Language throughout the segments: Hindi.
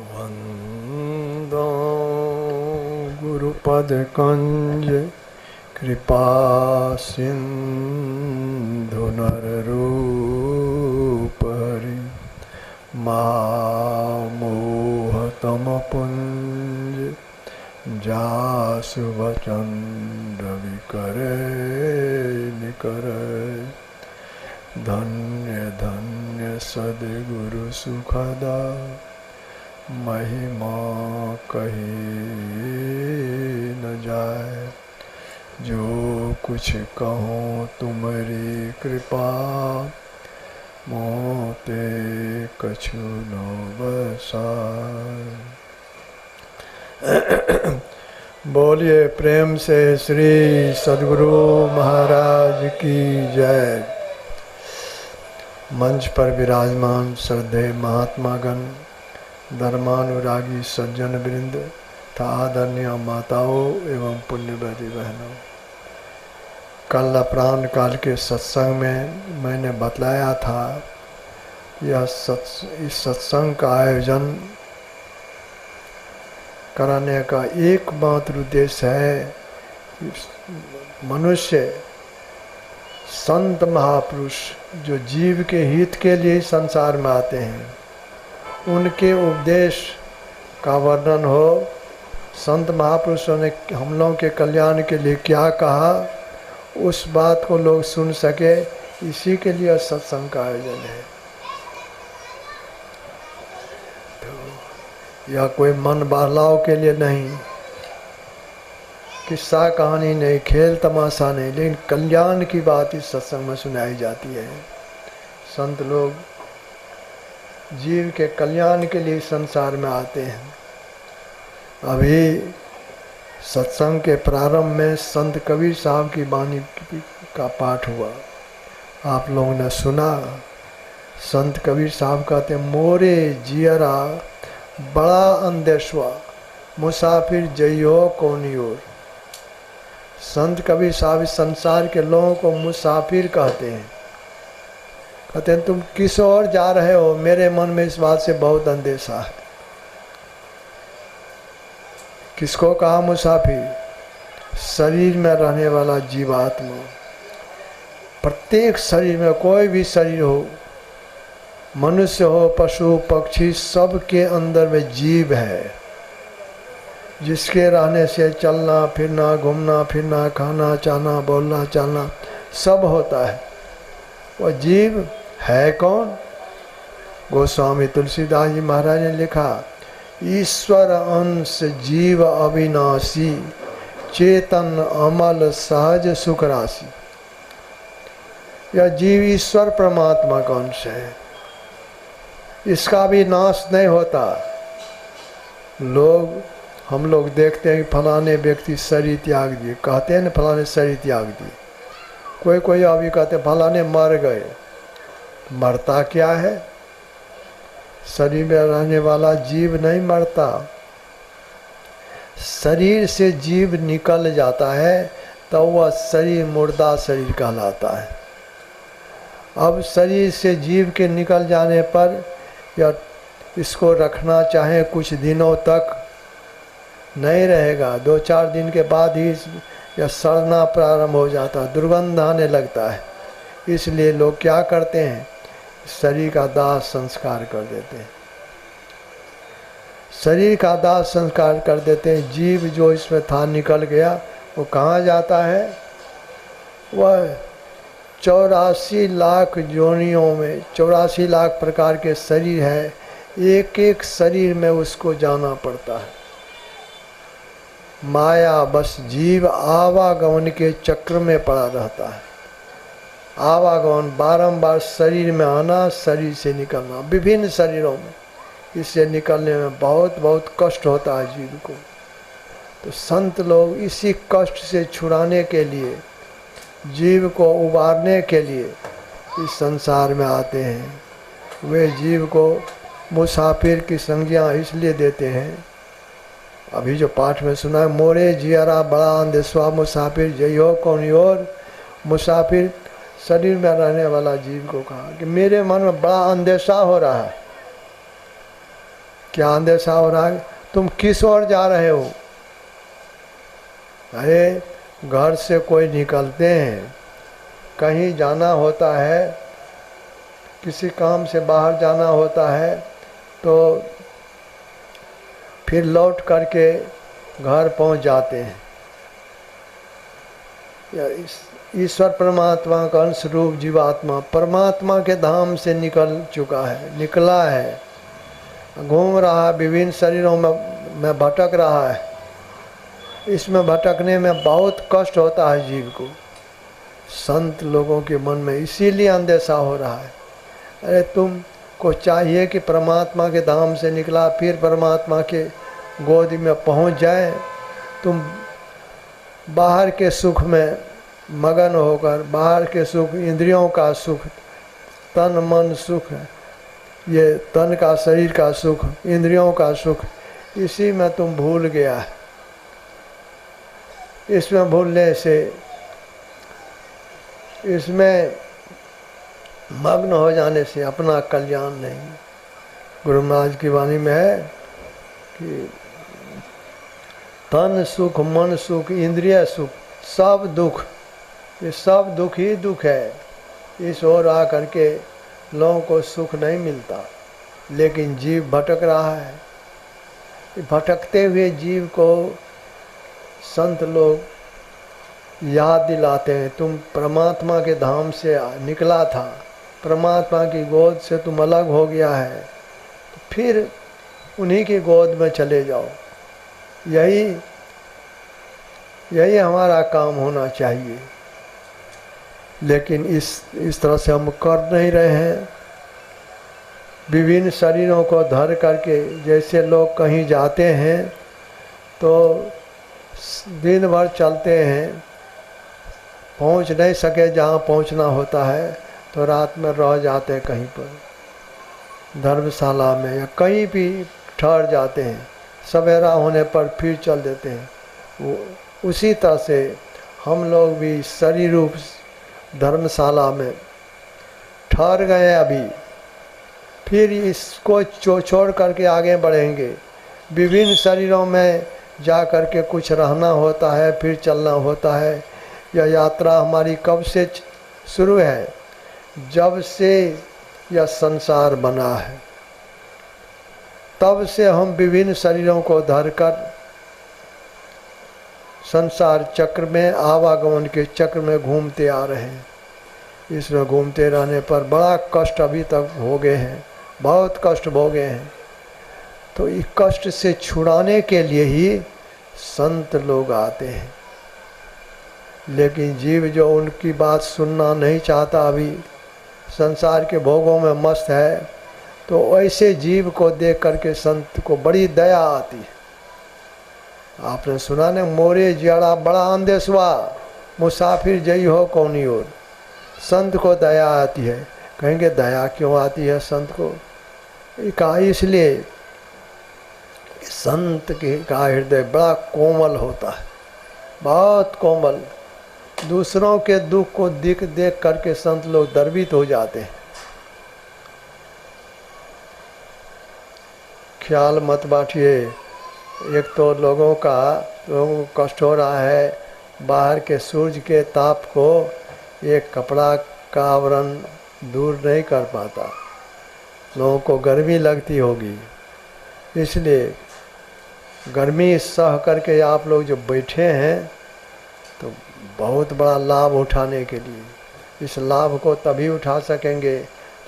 वंदो गुरुपद कंज कृपा सिंधु नररूप हरि मोहतम पुंज जासु वचन रवि करे निकरे धन्य धन्य सद्गुरु सुखदा महिमा कही न जाए। जो कुछ कहूँ तुम्हारी कृपा मोते कछु न बसाए। बोलिए प्रेम से श्री सद्गुरु महाराज की जय। मंच पर विराजमान श्रद्धेय महात्मागण, धर्मानुरागी सज्जन वृंद तथा आदरणीय माताओं एवं पुण्यवती बहनों, कल अपराह्न काल के सत्संग में मैंने बतलाया था इस सत्संग का आयोजन कराने का एकमात्र उद्देश्य है मनुष्य संत महापुरुष जो जीव के हित के लिए संसार में आते हैं उनके उपदेश का वर्णन हो। संत महापुरुषों ने हम लोगों के कल्याण के लिए क्या कहा उस बात को लोग सुन सके, इसी के लिए सत्संग का आयोजन है। तो यह कोई मन बहलाव के लिए नहीं, किस्सा कहानी नहीं, खेल तमाशा नहीं, लेकिन कल्याण की बात इस सत्संग में सुनाई जाती है। संत लोग जीव के कल्याण के लिए संसार में आते हैं। अभी सत्संग के प्रारंभ में संत कबीर साहब की वाणी का पाठ हुआ, आप लोगों ने सुना। संत कबीर साहब कहते मोरे जियरा बड़ा अंदेशवा मुसाफिर जइयो कौनी ओर। संत कबीर साहब इस संसार के लोगों को मुसाफिर कहते हैं। कहते हैं तुम किस ओर जा रहे हो, मेरे मन में इस बात से बहुत अंदेशा है। किसको कहा मुसाफिर? शरीर में रहने वाला जीवात्मा। प्रत्येक शरीर में, कोई भी शरीर हो, मनुष्य हो, पशु पक्षी, सब के अंदर में जीव है, जिसके रहने से चलना फिरना, घूमना फिरना, खाना चाहना, बोलना चालना सब होता है। वह जीव है कौन? गोस्वामी तुलसीदास जी महाराज ने लिखा, ईश्वर अंश जीव अविनाशी, चेतन अमल सहज सुख राशि। यह जीव ईश्वर परमात्मा का अंश है, इसका भी नाश नहीं होता। हम लोग देखते हैं कि फलाने व्यक्ति शरीर त्याग दिए, कहते हैं ना फलाने शरीर त्याग दिए। कोई अभी कहते फलाने मर गए। मरता क्या है? शरीर में रहने वाला जीव नहीं मरता। शरीर से जीव निकल जाता है तो वह शरीर मुर्दा शरीर कहलाता है। अब शरीर से जीव के निकल जाने पर या इसको रखना चाहे कुछ दिनों तक नहीं रहेगा, 2-4 दिन के बाद ही यह सड़ना प्रारंभ हो जाता है, दुर्गंध आने लगता है। इसलिए लोग क्या करते हैं, शरीर का दाह संस्कार कर देते हैं। शरीर का दाह संस्कार कर देते हैं। जीव जो इसमें था निकल गया, वो कहाँ जाता है? वह 84 लाख योनियों में 84 लाख प्रकार के शरीर है, एक एक शरीर में उसको जाना पड़ता है। माया बस जीव आवागमन के चक्र में पड़ा रहता है। आवागमन बारंबार शरीर में आना, शरीर से निकलना, विभिन्न शरीरों में। इससे निकलने में बहुत बहुत कष्ट होता है जीव को। तो संत लोग इसी कष्ट से छुड़ाने के लिए, जीव को उबारने के लिए इस संसार में आते हैं। वे जीव को मुसाफिर की संज्ञा इसलिए देते हैं, अभी जो पाठ में सुना है, मोरे जियरा बड़ा अंदेशवा मुसाफिर जइयो कौन ओर। मुसाफिर शरीर में रहने वाला जीव को कहा कि मेरे मन में बड़ा अंदेशा हो रहा है। क्या अंदेशा हो रहा है? तुम किस ओर जा रहे हो? अरे घर से कोई निकलते हैं, कहीं जाना होता है, किसी काम से बाहर जाना होता है, तो फिर लौट करके घर पहुंच जाते हैं। ईश्वर परमात्मा का अंश रूप जीवात्मा परमात्मा के धाम से निकल चुका है, निकला है, घूम रहा है, विभिन्न शरीरों में भटक रहा है। इसमें भटकने में बहुत कष्ट होता है जीव को। संत लोगों के मन में इसीलिए अंदेशा हो रहा है। अरे तुमको चाहिए कि परमात्मा के धाम से निकला फिर परमात्मा के गोद में पहुंच जाए। तुम बाहर के सुख में मगन होकर, बाहर के सुख, इंद्रियों का सुख, तन मन सुख, ये तन का शरीर का सुख, इंद्रियों का सुख, इसी में तुम भूल गया है। इसमें भूलने से, इसमें मग्न हो जाने से अपना कल्याण नहीं। गुरु महाराज की वाणी में है कि तन सुख, मन सुख, इंद्रिय सुख, सब दुख, ये सब दुख ही दुख है। इस ओर आ करके लोगों को सुख नहीं मिलता, लेकिन जीव भटक रहा है। भटकते हुए जीव को संत लोग याद दिलाते हैं, तुम परमात्मा के धाम से निकला था, परमात्मा की गोद से तुम अलग हो गया है, तो फिर उन्हीं की गोद में चले जाओ। यही हमारा काम होना चाहिए। लेकिन इस तरह से हम कर नहीं रहे हैं। विभिन्न शरीरों को धर करके, जैसे लोग कहीं जाते हैं तो दिन भर चलते हैं, पहुंच नहीं सके जहाँ पहुंचना होता है तो रात में रह जाते हैं कहीं पर, धर्मशाला में या कहीं भी ठहर जाते हैं। सवेरा होने पर फिर चल देते हैं। उसी तरह से हम लोग भी शरीर रूप धर्मशाला में ठहर गए अभी, फिर इसको छोड़ करके आगे बढ़ेंगे। विभिन्न शरीरों में जा करके कुछ रहना होता है, फिर चलना होता है। यह यात्रा हमारी कब से शुरू है? जब से यह संसार बना है, तब से हम विभिन्न शरीरों को धरकर संसार चक्र में, आवागमन के चक्र में घूमते आ रहे हैं। इसमें घूमते रहने पर बड़ा कष्ट अभी तक भोगे हैं, बहुत कष्ट भोगे हैं। तो इस कष्ट से छुड़ाने के लिए ही संत लोग आते हैं। लेकिन जीव जो उनकी बात सुनना नहीं चाहता, अभी संसार के भोगों में मस्त है, तो ऐसे जीव को देख करके संत को बड़ी दया आती है। आपने सुना ने, मोरे जियाड़ा बड़ा अंदेशवा, मुसाफिर जई हो कौनी ओर। संत को दया आती है। कहेंगे दया क्यों आती है संत को? कहा इसलिए संत का हृदय बड़ा कोमल होता है, बहुत कोमल। दूसरों के दुख को देख करके संत लोग द्रवित हो जाते हैं। ख्याल मत बांटिए। एक तो लोगों को कष्ट हो रहा है, बाहर के सूरज के ताप को एक कपड़ा का आवरण दूर नहीं कर पाता। लोगों को गर्मी लगती होगी, इसलिए गर्मी सह करके आप लोग जो बैठे हैं, तो बहुत बड़ा लाभ उठाने के लिए, इस लाभ को तभी उठा सकेंगे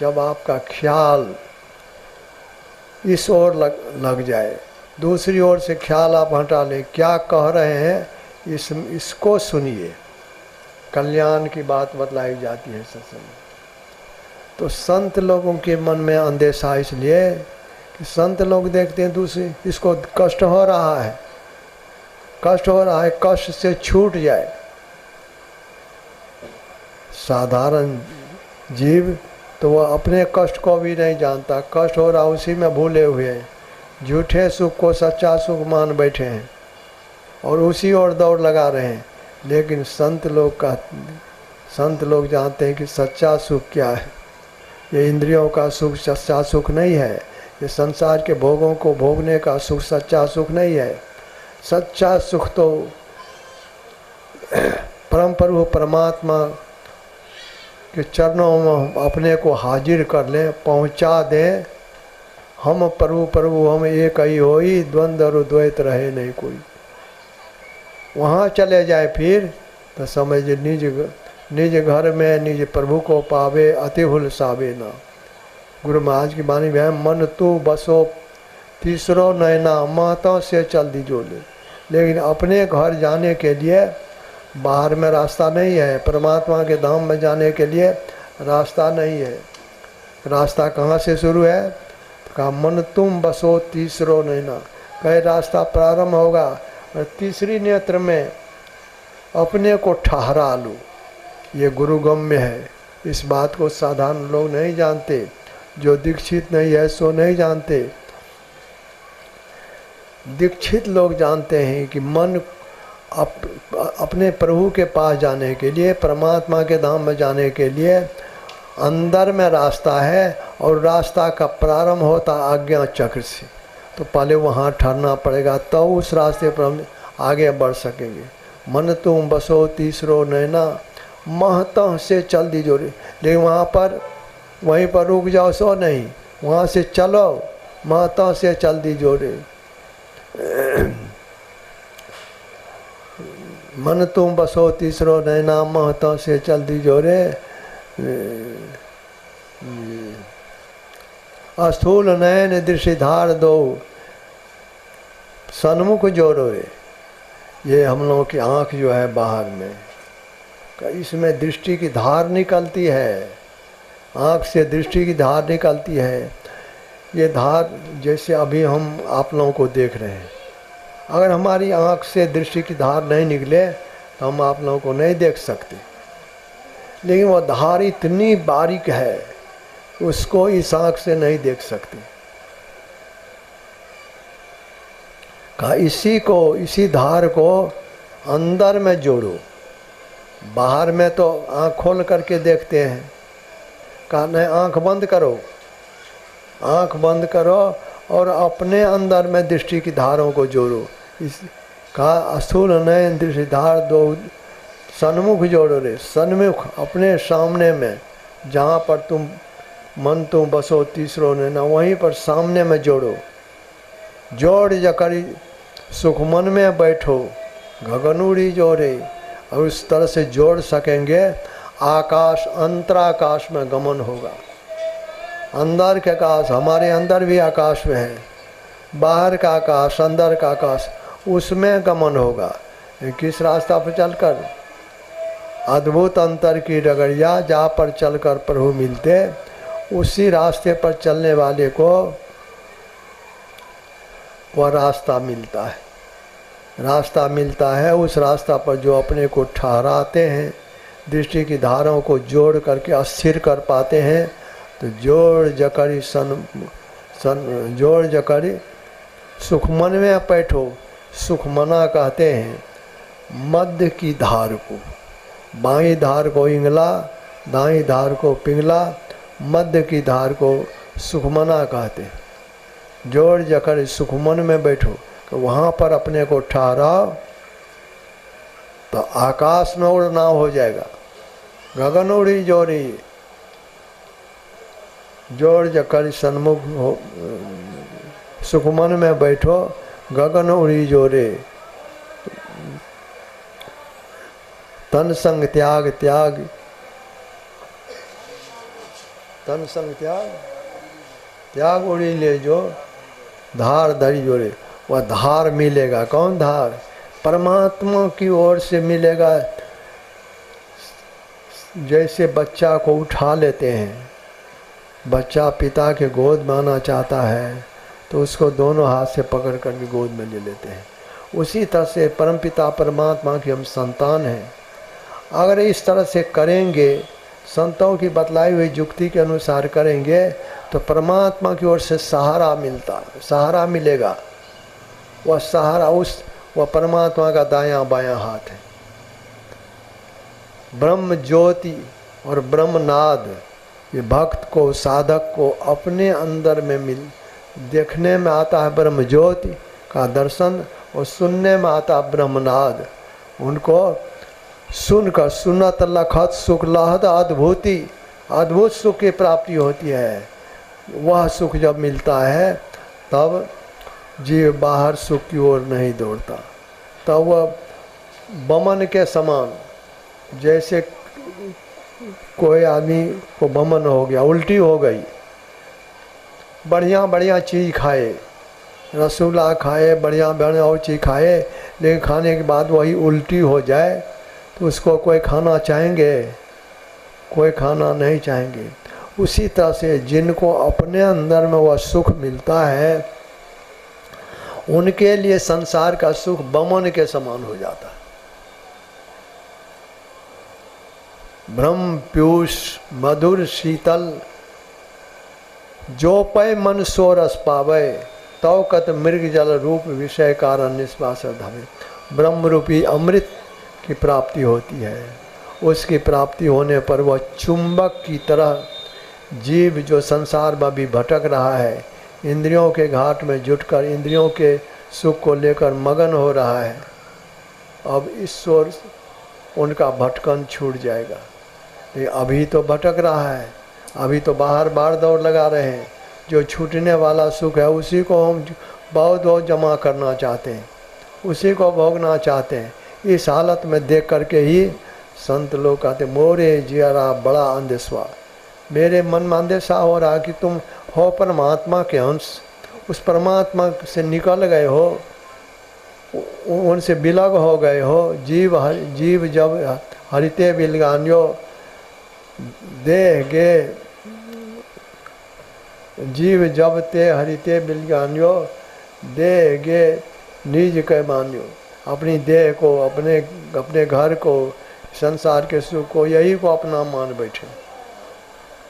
जब आपका ख्याल इस ओर लग जाए। दूसरी ओर से ख्याल आप हटा लें, क्या कह रहे हैं इसको सुनिए। कल्याण की बात बतलाई जाती है सत्संग में। तो संत लोगों के मन में अंदेशा इसलिए कि संत लोग देखते हैं दूसरे, इसको कष्ट हो रहा है, कष्ट हो रहा है, कष्ट से छूट जाए। साधारण जीव तो वह अपने कष्ट को भी नहीं जानता, कष्ट हो रहा उसी में भूले हुए हैं, झूठे सुख को सच्चा सुख मान बैठे हैं और उसी ओर दौड़ लगा रहे हैं। लेकिन संत लोग का संत लोग जानते हैं कि सच्चा सुख क्या है। ये इंद्रियों का सुख सच्चा सुख नहीं है, ये संसार के भोगों को भोगने का सुख सच्चा सुख नहीं है। सच्चा सुख तो परम प्रभु परमात्मा के चरणों में अपने को हाजिर कर लें, पहुंचा दें। हम प्रभु प्रभु हम एक ही होई, द्वंद्व और द्वैत रहे नहीं कोई। वहाँ चले जाए फिर तो समझ निज घर में निज प्रभु को पावे, अति हुलसावे ना। गुरु महाराज की वाणी में है, मन तू बसो तीसरो नैना, माता से चल दीजो ले। लेकिन अपने घर जाने के लिए बाहर में रास्ता नहीं है, परमात्मा के धाम में जाने के लिए रास्ता नहीं है। रास्ता कहाँ से शुरू है? कहा मन तुम बसो तीसरो नैना, कहे रास्ता प्रारंभ होगा और तीसरी नेत्र में अपने को ठहरा लो। ये गुरुगम्य है। इस बात को साधारण लोग नहीं जानते, जो दीक्षित नहीं है सो नहीं जानते। दीक्षित लोग जानते हैं कि मन अपने प्रभु के पास जाने के लिए, परमात्मा के धाम में जाने के लिए अंदर में रास्ता है और रास्ता का प्रारंभ होता आज्ञा चक्र से। तो पहले वहाँ ठहरना पड़ेगा, तो उस रास्ते पर हम आगे बढ़ सकेंगे। मन तुम बसो तीसरो नैना, महतः से चल दी जोरे। लेकिन वहाँ पर वहीं पर रुक जाओ सो नहीं, वहाँ से चलो, महतः से चल दी जोरे। मन तुम बसो तीसरो नैना, महतः से चल दी जोरे। अस्थूल नयन दृष्टिधार दो, सन्मुख जोड़ो रे। ये हम लोगों की आँख जो है बाहर में, इसमें दृष्टि की धार निकलती है। आँख से दृष्टि की धार निकलती है। ये धार जैसे अभी हम आप लोगों को देख रहे हैं, अगर हमारी आँख से दृष्टि की धार नहीं निकले तो हम आप लोगों को नहीं देख सकते। लेकिन वो धार इतनी बारीक है, उसको इस आँख से नहीं देख सकते। कहा इसी धार को अंदर में जोड़ो। बाहर में तो आँख खोल करके देखते हैं, कहा नहीं, आँख बंद करो, आँख बंद करो और अपने अंदर में दृष्टि की धारों को जोड़ो। इस कहा स्थूल नयन दृष्टि धार दो, सन्मुख जोड़ो रे। सन्मुख अपने सामने में, जहाँ पर मन तुम बसो तीसरो नैना, वहीं पर सामने में जोड़ो। जोड़ जकरी सुख मन में बैठो, गगनूरी जोड़े। और उस तरह से जोड़ सकेंगे, आकाश अंतराकाश में गमन होगा। अंदर के आकाश, हमारे अंदर भी आकाश में है, बाहर का आकाश, अंदर का आकाश, उसमें गमन होगा। किस रास्ता पर चलकर? अद्भुत अंतर की डगरिया, जहाँ पर चलकर प्रभु मिलते, उसी रास्ते पर चलने वाले को वह रास्ता मिलता है। रास्ता मिलता है, उस रास्ता पर जो अपने को ठहराते हैं, दृष्टि की धाराओं को जोड़ करके स्थिर कर पाते हैं। तो जोड़ जकरी सुख मन में बैठो। सुख मना कहते हैं मध्य की धार को, बाईं धार को इंगला, दाईं धार को पिंगला, मध्य की धार को सुखमना कहते हैं। जोड़ जकर सुखमन में बैठो, तो वहाँ पर अपने को ठहराओ, तो आकाश में उड़ना हो जाएगा। गगन उड़ी जोड़ी, जोड़ जकर सन्मुख हो, सुखमन में बैठो, गगन उड़ी जोड़े। तन संग त्याग त्याग, तन संग त्याग त्याग उड़ी ले जो, धार धरी जोड़े। वह धार मिलेगा। कौन धार? परमात्मा की ओर से मिलेगा। जैसे बच्चा को उठा लेते हैं, बच्चा पिता के गोद में आना चाहता है तो उसको दोनों हाथ से पकड़ कर के गोद में ले लेते हैं। उसी तरह से परमपिता परमात्मा की हम संतान हैं। अगर इस तरह से करेंगे, संतों की बतलाई हुई युक्ति के अनुसार करेंगे, तो परमात्मा की ओर से सहारा मिलेगा। वह सहारा वह परमात्मा का दायां बायां हाथ है। ब्रह्म ज्योति और ब्रह्मनाद ये भक्त को, साधक को अपने अंदर में देखने में आता है ब्रह्म ज्योति का दर्शन, और सुनने में आता है ब्रह्मनाद। उनको सुनकर सुनत लखत सुख लहद अद्भुति, अद्भुत सुख की प्राप्ति होती है। वह सुख जब मिलता है तब जीव बाहर सुख की ओर नहीं दौड़ता, तब वह बमन के समान, जैसे कोई आदमी को बमन हो गया, उल्टी हो गई, बढ़िया बढ़िया चीज़ खाए, रसगुल्ला खाए, बढ़िया बढ़िया और चीज़ खाए, लेकिन खाने के बाद वही उल्टी हो जाए तो उसको कोई खाना चाहेंगे? कोई खाना नहीं चाहेंगे। उसी तरह से जिनको अपने अंदर में वह सुख मिलता है उनके लिए संसार का सुख बमन के समान हो जाता है। ब्रह्म पीयूष मधुर शीतल, जो पै मन सो रस पावे, तव कत मृग जल रूप विषय कारण निश्वास धवे। ब्रह्म रूपी अमृत की प्राप्ति होती है। उसकी प्राप्ति होने पर वह चुंबक की तरह जीव जो संसार में भी भटक रहा है, इंद्रियों के घाट में जुटकर इंद्रियों के सुख को लेकर मगन हो रहा है, अब इस ओर उनका भटकन छूट जाएगा। लेकिन अभी तो भटक रहा है, अभी तो बाहर बार दौड़ लगा रहे हैं। जो छूटने वाला सुख है उसी को हम बहुत जमा करना चाहते हैं, उसी को भोगना चाहते हैं। इस हालत में देख करके ही संत लोग कहते मोरे जियारा बड़ा अंधेश्वा, मेरे मन में अंधेशा हो रहा कि तुम हो परमात्मा के अंश, उस परमात्मा से निकल गए हो, उनसे बिलग हो गए हो। जीव जब हरिते बिलगान्यो देह गे, जीव जब ते हरिते बिलगान्यो देह गे निज के मान्यो। अपनी देह को, अपने घर को, संसार के सुख को, यही को अपना मान बैठे।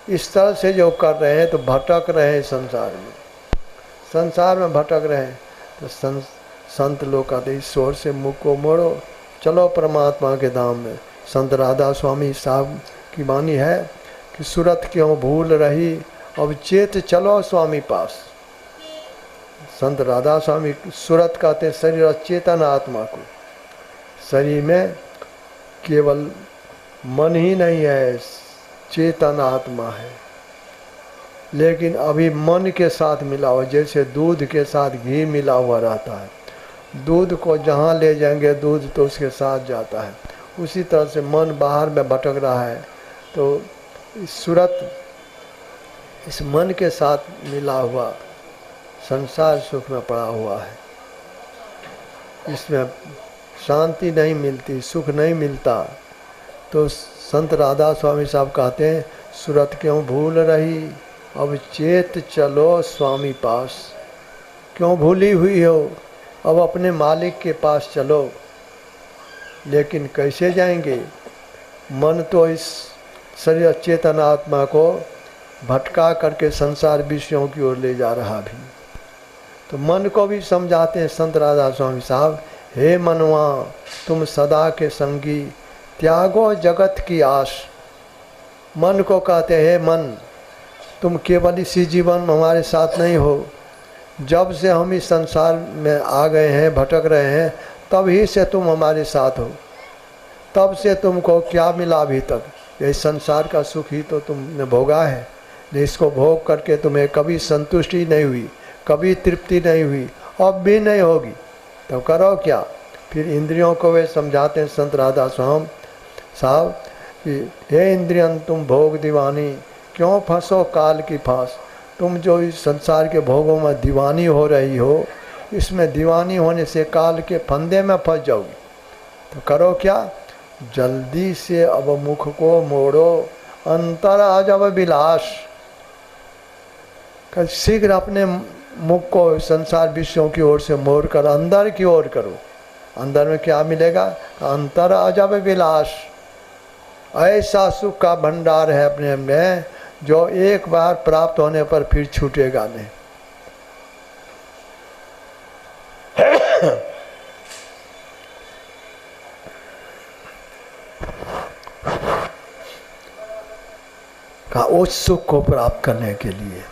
इस तरह से जो कर रहे हैं तो भटक रहे हैं संसार में भटक रहे हैं। तो संत लोग कहते ईश्वर से मुख को मोड़ो, चलो परमात्मा के धाम में। संत राधा स्वामी साहब की वाणी है कि सूरत क्यों भूल रही, अब चेत चलो स्वामी पास। संत राधा स्वामी सूरत कहते शरीर चेतन आत्मा को। शरीर में केवल मन ही नहीं है, चेतन आत्मा है, लेकिन अभी मन के साथ मिला हुआ, जैसे दूध के साथ घी मिला हुआ रहता है। दूध को जहाँ ले जाएंगे दूध तो उसके साथ जाता है। उसी तरह से मन बाहर में भटक रहा है, तो सूरत इस मन के साथ मिला हुआ संसार सुख में पड़ा हुआ है। इसमें शांति नहीं मिलती, सुख नहीं मिलता। तो संत राधा स्वामी साहब कहते हैं सूरत क्यों भूल रही, अब चेत चलो स्वामी पास। क्यों भूली हुई हो, अब अपने मालिक के पास चलो। लेकिन कैसे जाएंगे? मन तो इस शरीर चेतन आत्मा को भटका करके संसार विषयों की ओर ले जा रहा भी। तो मन को भी समझाते हैं संत राधा स्वामी साहब, हे मनवा तुम सदा के संगी, त्यागो जगत की आश। मन को कहते हैं, हे मन तुम केवल इसी जीवन में हमारे साथ नहीं हो, जब से हम इस संसार में आ गए हैं, भटक रहे हैं, तब ही से तुम हमारे साथ हो। तब से तुमको क्या मिला अभी तक? ये संसार का सुख ही तो तुमने भोगा है। इसको भोग करके तुम्हें कभी संतुष्टि नहीं हुई, कभी तृप्ति नहीं हुई, अब भी नहीं होगी। तो करो क्या? फिर इंद्रियों को वे समझाते हैं संत राधा स्वामी साहब कि हे इंद्रियन तुम भोग दीवानी, क्यों फंसो काल की फांस। तुम जो इस संसार के भोगों में दीवानी हो रही हो, इसमें दीवानी होने से काल के फंदे में फंस जाओगी। तो करो क्या? जल्दी से अब मुख को मोड़ो, अंतर आ जब विलास। शीघ्र अपने मुख को संसार विषयों की ओर से मोड़ कर अंदर की ओर करो। अंदर में क्या मिलेगा? अंतर अजब विलास। ऐसा सुख का भंडार है अपने में जो एक बार प्राप्त होने पर फिर छूटेगा नहीं। का उस सुख को प्राप्त करने के लिए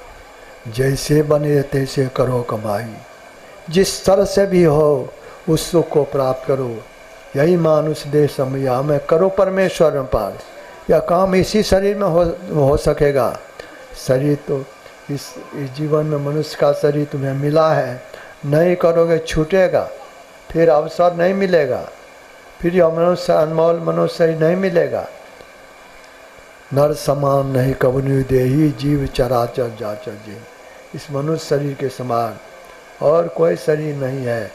जैसे बने तैसे करो कमाई, जिस तरह से भी हो उस सुख को प्राप्त करो। यही मानुष देह समया में करो परमेश्वर में पार। यह काम इसी शरीर में हो सकेगा। शरीर तो इस जीवन में मनुष्य का शरीर तुम्हें मिला है, नहीं करोगे छूटेगा, फिर अवसर नहीं मिलेगा, फिर यह मनुष्य अनमोल मनुष्य शरीर नहीं मिलेगा। नर समान नहीं कबनु देही जीव चराचर जाचर जी। इस मनुष्य शरीर के समान और कोई शरीर नहीं है।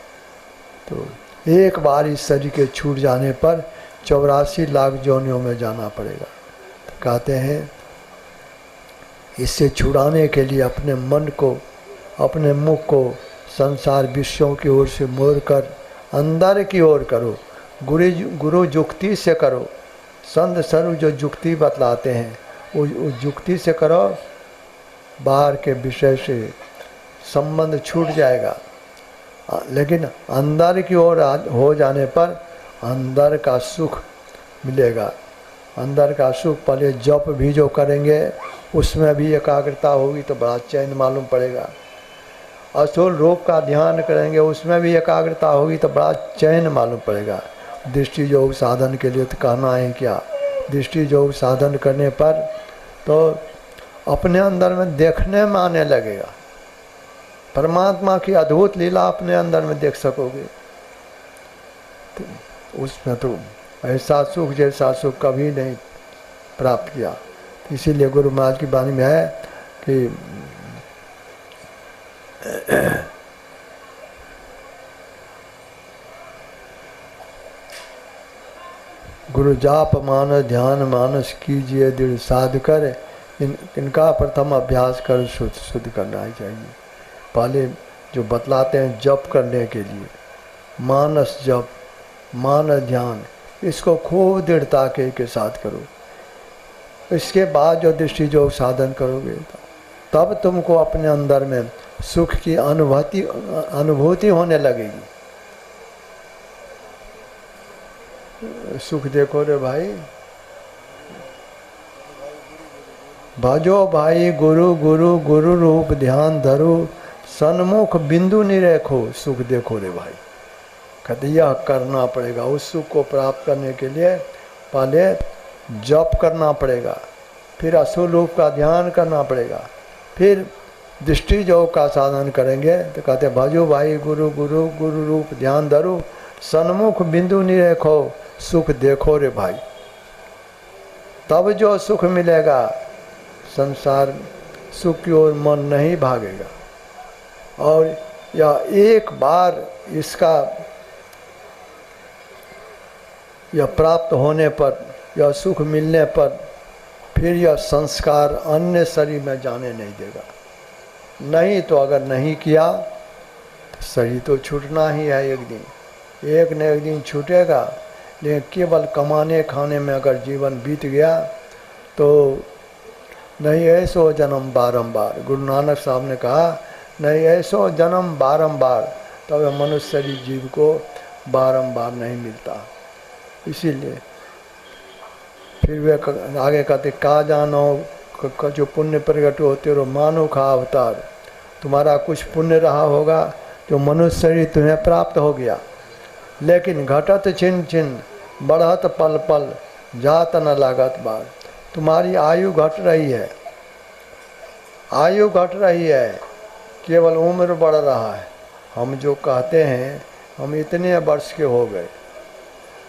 तो एक बार इस शरीर के छूट जाने पर 84 लाख योनियों में जाना पड़ेगा। तो कहते हैं इससे छुड़ाने के लिए अपने मन को, अपने मुख को संसार विषयों की ओर से मोड़ कर अंदर की ओर करो। गुरु जुक्ति से करो। संत स्वरूप जो जुक्ति बतलाते हैं वो जुक्ति से करो। बाहर के विषय से संबंध छूट जाएगा, लेकिन अंदर की ओर हो जाने पर अंदर का सुख मिलेगा। अंदर का सुख पहले जप भी जो करेंगे उसमें भी एकाग्रता होगी तो बड़ा चैन मालूम पड़ेगा। असूल रूप का ध्यान करेंगे उसमें भी एकाग्रता होगी तो बड़ा चैन मालूम पड़ेगा। दृष्टि योग साधन के लिए तो कहना है क्या, दृष्टि योग साधन करने पर तो अपने अंदर में देखने में आने लगेगा। परमात्मा की अद्भुत लीला अपने अंदर में देख सकोगे। तो उसमें तो ऐसा सुख जैसा सुख कभी नहीं प्राप्त किया। इसीलिए गुरु महाराज की वाणी में है कि गुरु जाप मानस ध्यान मानस कीजिए दृढ़ साध कर। इनका प्रथम अभ्यास कर शुद्ध करना ही चाहिए। पहले जो बतलाते हैं जप करने के लिए, मानस जप, मानस ध्यान, इसको खूब दृढ़ता के साथ करो। इसके बाद जो दृष्टि जो साधन करोगे तब तुमको अपने अंदर में सुख की अनुभूति होने लगेगी। सुख देखो रे भाई, भजो भाई गुरु गुरु गुरु रूप ध्यान धरो, सन्मुख बिंदु निरेखो। सुख देखो रे भाई, कहते यह करना पड़ेगा। उस सुख को प्राप्त करने के लिए पहले जप करना पड़ेगा, फिर असुर रूप का ध्यान करना पड़ेगा, फिर दृष्टि योग का साधन करेंगे तो कहते भजो भाई गुरु गुरु गुरु रूप ध्यान धरो, सन्मुख बिंदु निरेखो। सुख देखो रे भाई, तब जो सुख मिलेगा। संसार सुख की ओर मन नहीं भागेगा। और यह एक बार इसका यह प्राप्त होने पर, यह सुख मिलने पर फिर यह संस्कार अन्य शरीर में जाने नहीं देगा। नहीं तो अगर नहीं किया तो शरीर तो छूटना ही है एक दिन, एक न एक दिन छूटेगा। लेकिन केवल कमाने खाने में अगर जीवन बीत गया तो नहीं ऐसो जन्म बारंबार। गुरु नानक साहब ने कहा नहीं ऐसो जन्म बारंबार, तब तो मनुष्य शरीर जीव को बारंबार नहीं मिलता। इसीलिए फिर वे आगे कहते का जानो जो पुण्य प्रगट होते रहो मानो खा अवतार। तुम्हारा कुछ पुण्य रहा होगा जो मनुष्य शरीर तुम्हें प्राप्त हो गया, लेकिन घटत छिन छिन बढ़त पल पल जात न लागत बार। तुम्हारी आयु घट रही है, आयु घट रही है, केवल उम्र बढ़ रहा है। हम जो कहते हैं हम इतने वर्ष के हो गए,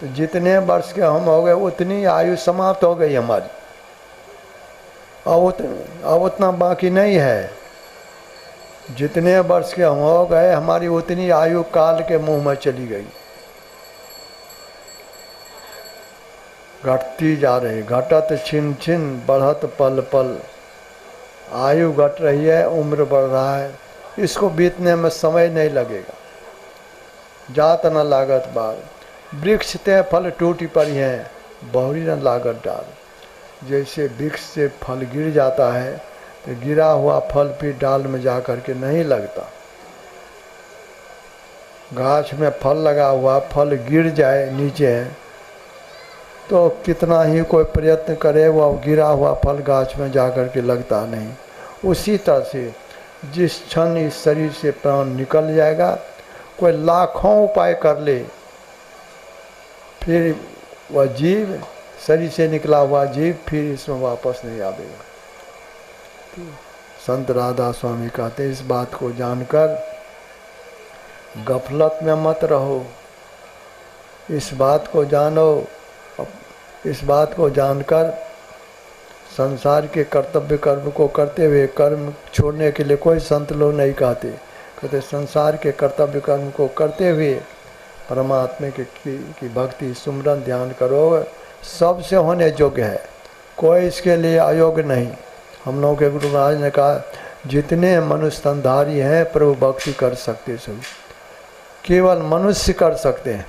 तो जितने वर्ष के हम हो गए उतनी आयु समाप्त हो गई हमारी। अब उतना बाकी नहीं है। जितने वर्ष के हम हो गए हमारी उतनी आयु काल के मुंह में चली गई, घटती जा रही। घटत छिन छिन बढ़त पल पल, आयु घट रही है, उम्र बढ़ रहा है, इसको बीतने में समय नहीं लगेगा। जात न लागत बार, वृक्ष ते फल टूटी पड़ी हैं, बहुरी न लागत डाल। जैसे वृक्ष से फल गिर जाता है तो गिरा हुआ फल फिर डाल में जा कर के नहीं लगता। गाछ में फल लगा हुआ फल गिर जाए नीचे तो कितना ही कोई प्रयत्न करे वह गिरा हुआ फल गाछ में जा कर के लगता नहीं। उसी तरह से जिस क्षण इस शरीर से प्राण निकल जाएगा, कोई लाखों उपाय कर ले, फिर वह जीव, शरीर से निकला हुआ जीव फिर इसमें वापस नहीं आवेगा। संत राधा स्वामी कहते इस बात को जानकर गफलत में मत रहो, इस बात को जानो। इस बात को जानकर संसार के कर्तव्य कर्म को करते हुए, कर्म छोड़ने के लिए कोई संत लोग नहीं कहते संसार के कर्तव्य कर्म को करते हुए परमात्मा की भक्ति सुमरन ध्यान करो, सबसे होने योग्य है, कोई इसके लिए अयोग्य नहीं। हम लोगों के गुरु महाराज ने कहा जितने मनुष्य स्तनधारी हैं प्रभु भक्ति कर सकते, सभी केवल मनुष्य कर सकते हैं।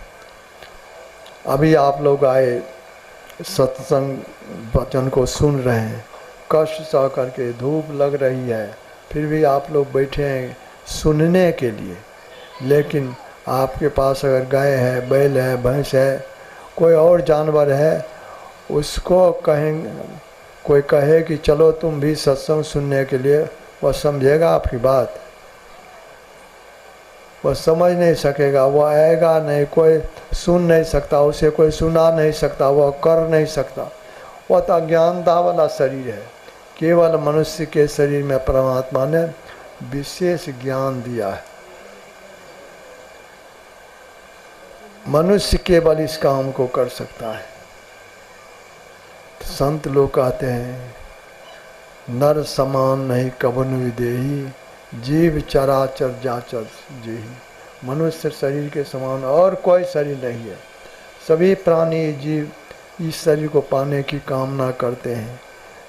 अभी आप लोग आए, सत्संग वचन को सुन रहे हैं, कष्ट सह करके धूप लग रही है, फिर भी आप लोग बैठे हैं सुनने के लिए। लेकिन आपके पास अगर गाय है, बैल है, भैंस है, कोई और जानवर है, उसको कहेंगे, कोई कहे कि चलो तुम भी सत्संग सुनने के लिए, वह समझेगा आपकी बात? वह समझ नहीं सकेगा, वह आएगा नहीं, कोई सुन नहीं सकता, उसे कोई सुना नहीं सकता, वह कर नहीं सकता। वह तो अज्ञानता वाला शरीर है। केवल मनुष्य के शरीर में परमात्मा ने विशेष ज्ञान दिया है। मनुष्य केवल इस काम को कर सकता है। संत लोग कहते हैं नर समान नहीं कबन विदेही, जीव चराचर जाचर जेही। मनुष्य शरीर के समान और कोई शरीर नहीं है। सभी प्राणी जीव इस शरीर को पाने की कामना करते हैं,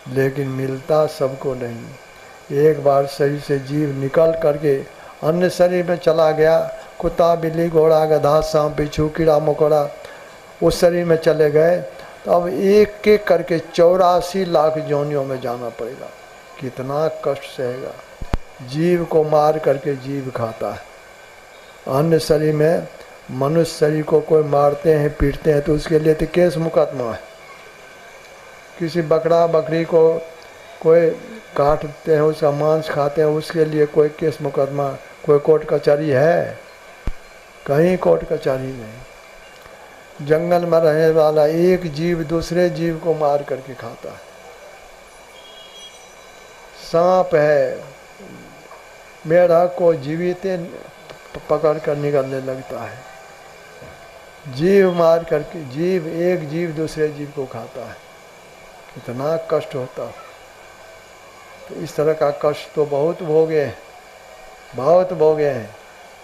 लेकिन मिलता सबको नहीं। एक बार शरीर से जीव निकल करके अन्य शरीर में चला गया, कुत्ता बिल्ली घोड़ा गधा सांप बिच्छू कीड़ा मकोड़ा उस शरीर में चले गए, तो अब एक एक करके 84 लाख योनियों में जाना पड़ेगा। कितना कष्ट सहेगा। जीव को मार करके जीव खाता है। अन्य शरीर में मनुष्य शरीर को कोई मारते हैं पीटते हैं तो उसके लिए तो केस मुकदमा है। किसी बकरा बकरी को कोई काटते हैं, उसका मांस खाते हैं, उसके लिए कोई केस मुकदमा, कोई कोर्ट कचहरी है? कहीं कोर्ट कचहरी नहीं। जंगल में रहने वाला एक जीव दूसरे जीव को मार करके खाता है। सांप है, मेढक को जीवित पकड़ कर निकलने लगता है। जीव मार करके जीव, एक जीव दूसरे जीव को खाता है। कितना कष्ट होता है। तो इस तरह का कष्ट तो बहुत भोगे हैं, बहुत भोगे हैं।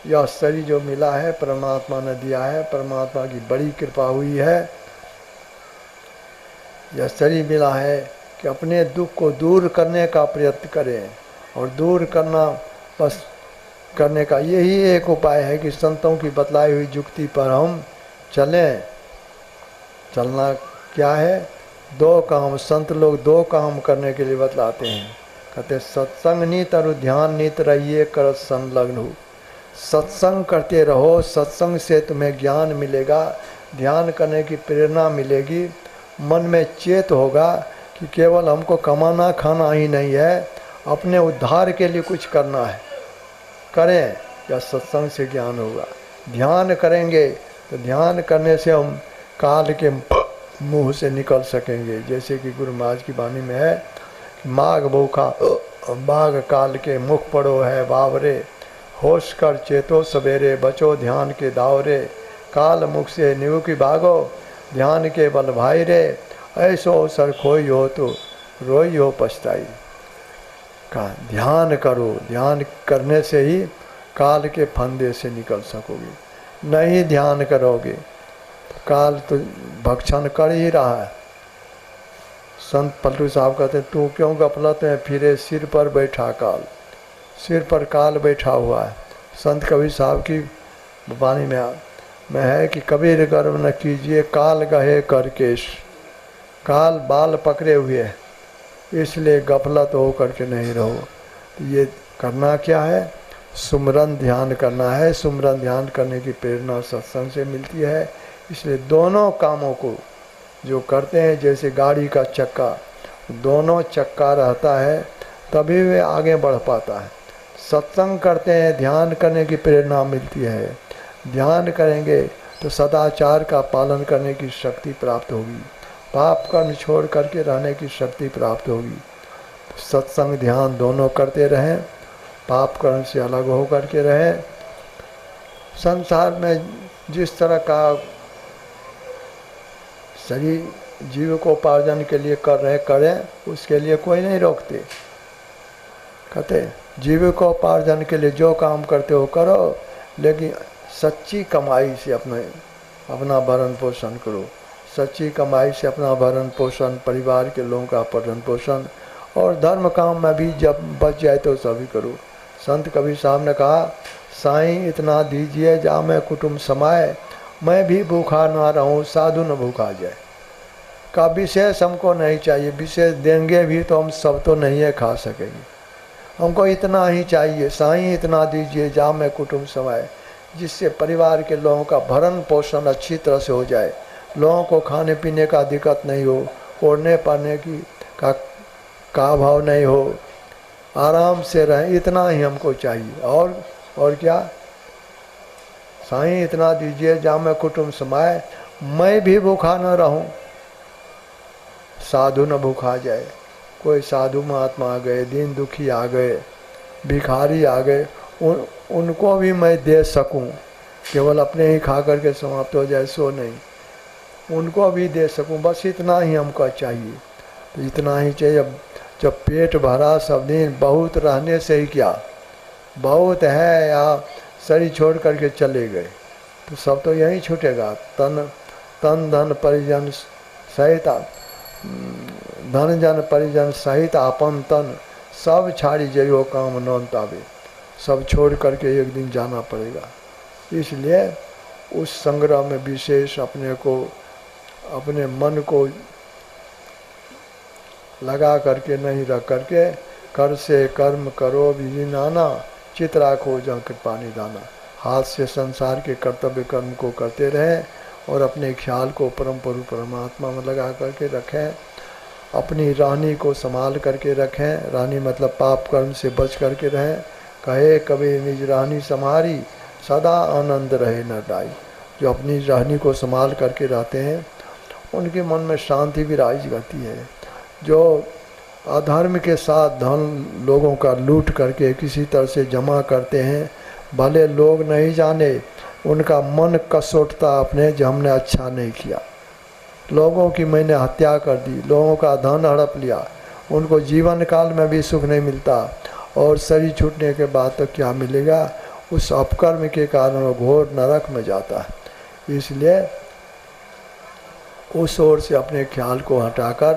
यह शरीर जो मिला है परमात्मा ने दिया है, परमात्मा की बड़ी कृपा हुई है। यह शरीर मिला है कि अपने दुख को दूर करने का प्रयत्न करें, और दूर करना बस करने का यही एक उपाय है कि संतों की बतलाई हुई युक्ति पर हम चलें। चलना क्या है? दो काम, संत लोग दो काम करने के लिए बतलाते हैं। कहते सत्संग नीत और ध्यान नीत रहिए कर संलग्न हो। सत्संग करते रहो, सत्संग से तुम्हें ज्ञान मिलेगा, ध्यान करने की प्रेरणा मिलेगी, मन में चेत होगा कि केवल हमको कमाना खाना ही नहीं है, अपने उद्धार के लिए कुछ करना है। करें, या सत्संग से ज्ञान होगा। ध्यान करेंगे तो ध्यान करने से हम काल के मुंह से निकल सकेंगे। जैसे कि गुरु महाराज की वाणी में है कि माघ भूखा बाघ काल के मुख पड़ो है बावरे, होश कर चेतो सवेरे बचो ध्यान के दावरे, काल मुख से निव की भागो ध्यान के बल भाई रे, ऐसो अवसर खोई हो तो रोई हो पछताई। का ध्यान करो, ध्यान करने से ही काल के फंदे से निकल सकोगे। नहीं ध्यान करोगे तो काल तो भक्षण कर ही रहा है। संत पलटू साहब कहते हैं तू क्यों गफलत में फिरे, सिर पर बैठा काल। सिर पर काल बैठा हुआ है। संत कबीर साहब की वाणी में है कि कबीर गर्व न कीजिए काल गहे कर केश। काल बाल पकड़े हुए है, इसलिए गफलत हो करके नहीं रहो। तो ये करना क्या है? सुमरन ध्यान करना है। सुमरन ध्यान करने की प्रेरणा सत्संग से मिलती है। इसलिए दोनों कामों को जो करते हैं जैसे गाड़ी का चक्का, दोनों चक्का रहता है तभी वे आगे बढ़ पाता है। सत्संग करते हैं, ध्यान करने की प्रेरणा मिलती है। ध्यान करेंगे तो सदाचार का पालन करने की शक्ति प्राप्त होगी, पाप कर्म छोड़ करके रहने की शक्ति प्राप्त होगी। सत्संग ध्यान दोनों करते रहें, पाप कर्म से अलग हो करके रहें। संसार में जिस तरह का शरीर जीविकोपार्जन के लिए कर रहे करें, उसके लिए कोई नहीं रोकते। कहते जीविकोपार्जन के लिए जो काम करते हो करो, लेकिन सच्ची कमाई से अपना भरण पोषण करो। सच्ची कमाई से अपना भरण पोषण, परिवार के लोगों का भरण पोषण, और धर्म काम में भी जब बच जाए तो सभी करो। संत कबीर साहब ने कहा, साईं इतना दीजिए जा मैं कुटुंब समाए, मैं भी भूखा ना रहूं साधु न भूखा जाए। का विशेष हमको नहीं चाहिए, विशेष देंगे भी तो हम सब तो नहीं है खा सकेंगे, हमको इतना ही चाहिए। साईं इतना दीजिए जा मैं कुटुंब समाए, जिससे परिवार के लोगों का भरण पोषण अच्छी तरह से हो जाए, लोगों को खाने पीने का दिक्कत नहीं हो, ओढ़ने पहनने की का भाव नहीं हो, आराम से रहें, इतना ही हमको चाहिए। और क्या, साईं इतना दीजिए जा मैं कुटुंब समाए, मैं भी भूखा न रहूं साधु न भूखा जाए। कोई साधु महात्मा आ गए, दीन दुखी आ गए, भिखारी आ गए, उनको भी मैं दे सकूं, केवल अपने ही खा करके समाप्त हो जाए सो नहीं, उनको भी दे सकूं, बस इतना ही हमको चाहिए। तो इतना ही चाहिए। जब पेट भरा सब दिन, बहुत रहने से ही क्या, बहुत है या शरीर छोड़ करके चले गए तो सब तो यहीं छूटेगा। तन धन परिजन सहित, धन जन परिजन सहित आपन तन, सब छाड़ी जइयो काम नौन तावे, सब छोड़ करके एक दिन जाना पड़ेगा। इसलिए उस संग्रह में विशेष अपने मन को लगा करके नहीं रख करके, कर से कर्म करो विधि नाना, चित राखो जहाँ कृपा निधाना। हाथ से संसार के कर्तव्य कर्म को करते रहें और अपने ख्याल को परम प्रभु परमात्मा में लगा करके रखें। अपनी रानी को संभाल करके रखें, रानी मतलब पाप कर्म से बच करके रहें। कहे कबीर निज रानी सम्हारी, सदा आनंद रहे न डाई। जो अपनी रानी को संभाल करके रहते हैं उनके मन में शांति विराज करती है। जो अधर्म के साथ धन लोगों का लूट करके किसी तरह से जमा करते हैं, भले लोग नहीं जाने, उनका मन कसोटता अपने जो हमने अच्छा नहीं किया, लोगों की मैंने हत्या कर दी, लोगों का धन हड़प लिया, उनको जीवन काल में भी सुख नहीं मिलता और शरीर छूटने के बाद तो क्या मिलेगा, उस अपकर्म के कारण वो घोर नरक में जाता है। इसलिए उस ओर से अपने ख्याल को हटाकर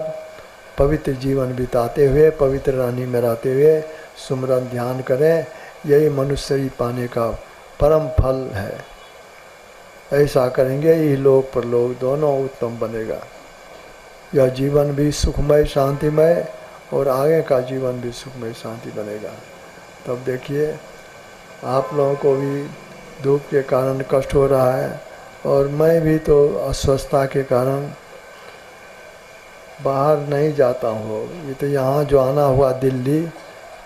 पवित्र जीवन बिताते हुए, पवित्र रानी में रहते हुए सुमरन ध्यान करें। यही मनुष्य पाने का परम फल है। ऐसा करेंगे ही लोक परलोक दोनों उत्तम बनेगा। यह जीवन भी सुखमय शांतिमय और आगे का जीवन भी सुखमय शांति बनेगा। तब देखिए आप लोगों को भी धूप के कारण कष्ट हो रहा है और मैं भी तो अस्वस्थता के कारण बाहर नहीं जाता हूँ। ये तो यहाँ जो आना हुआ दिल्ली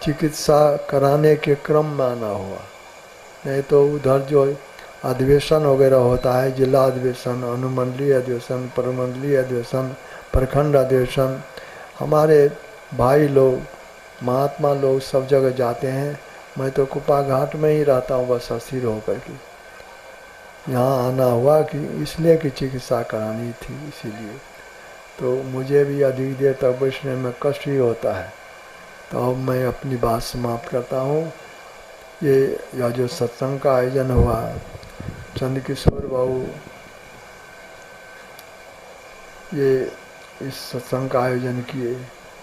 चिकित्सा कराने के क्रम में आना हुआ, नहीं तो उधर जो अधिवेशन वगैरह होता है, जिला अधिवेशन, अनुमंडलीय अधिवेशन, परमंडलीय अधिवेशन, प्रखंड अधिवेशन, हमारे भाई लोग महात्मा लोग सब जगह जाते हैं। मैं तो कुपा घाट में ही रहता हूँ बस अस्थिर होकर के। यहाँ आना हुआ कि इसलिए कि चिकित्सा करानी थी, इसीलिए तो मुझे भी अधिक देर तक बैठने में कष्ट ही होता है। तो अब मैं अपनी बात समाप्त करता हूँ। यह जो सत्संग का आयोजन हुआ, चंद्रकिशोर बाबू ये इस सत्संग का आयोजन किए।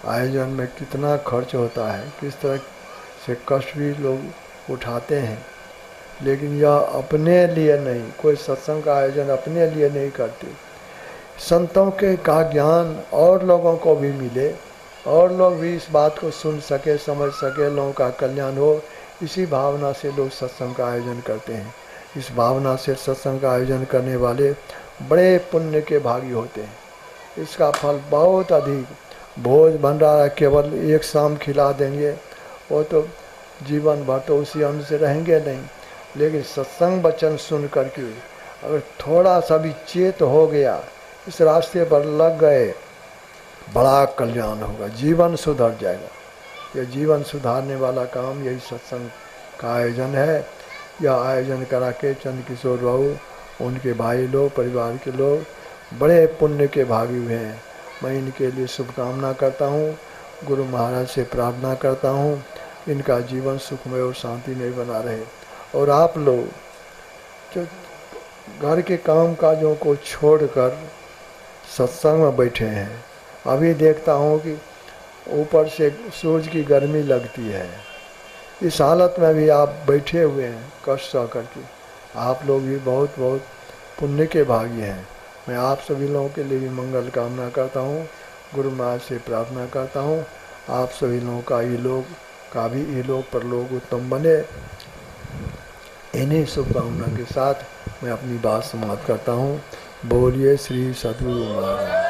आयोजन में कितना खर्च होता है, किस तरह से कष्ट भी लोग उठाते हैं, लेकिन यह अपने लिए नहीं, कोई सत्संग का आयोजन अपने लिए नहीं करते। संतों के का ज्ञान और लोगों को भी मिले और लोग भी इस बात को सुन सके, समझ सके, लोगों का कल्याण हो, इसी भावना से लोग सत्संग का आयोजन करते हैं। इस भावना से सत्संग का आयोजन करने वाले बड़े पुण्य के भागी होते हैं। इसका फल बहुत अधिक। भोज भंडारा केवल एक शाम खिला देंगे, वो तो जीवन भर तो उसी अन्न से रहेंगे नहीं। लेकिन सत्संग वचन सुन करके अगर थोड़ा सा भी चेत हो गया, इस रास्ते पर लग गए, बड़ा कल्याण होगा, जीवन सुधर जाएगा। यह जीवन सुधारने वाला काम यही सत्संग का आयोजन है। यह आयोजन करा के चंद किशोर बाबू, उनके भाई लोग, परिवार के लोग बड़े पुण्य के भागी हुए हैं। मैं इनके लिए शुभकामना करता हूँ, गुरु महाराज से प्रार्थना करता हूँ इनका जीवन सुखमय और शांतिमय बना रहे। और आप लोग जो घर के काम काजों को छोड़कर सत्संग में बैठे हैं, अभी देखता हूँ कि ऊपर से सूरज की गर्मी लगती है, इस हालत में भी आप बैठे हुए हैं कष्ट सह करके। आप लोग भी बहुत बहुत पुण्य के भागी हैं। मैं आप सभी लोगों के लिए भी मंगल कामना करता हूँ, गुरु महाराज से प्रार्थना करता हूँ आप सभी लोगों का इहलोक का भी इहलोक परलोक उत्तम बने। इन्हीं शुभकामना के साथ मैं अपनी बात समाप्त करता हूँ। बोलिए श्री सद्गुरु महाराज।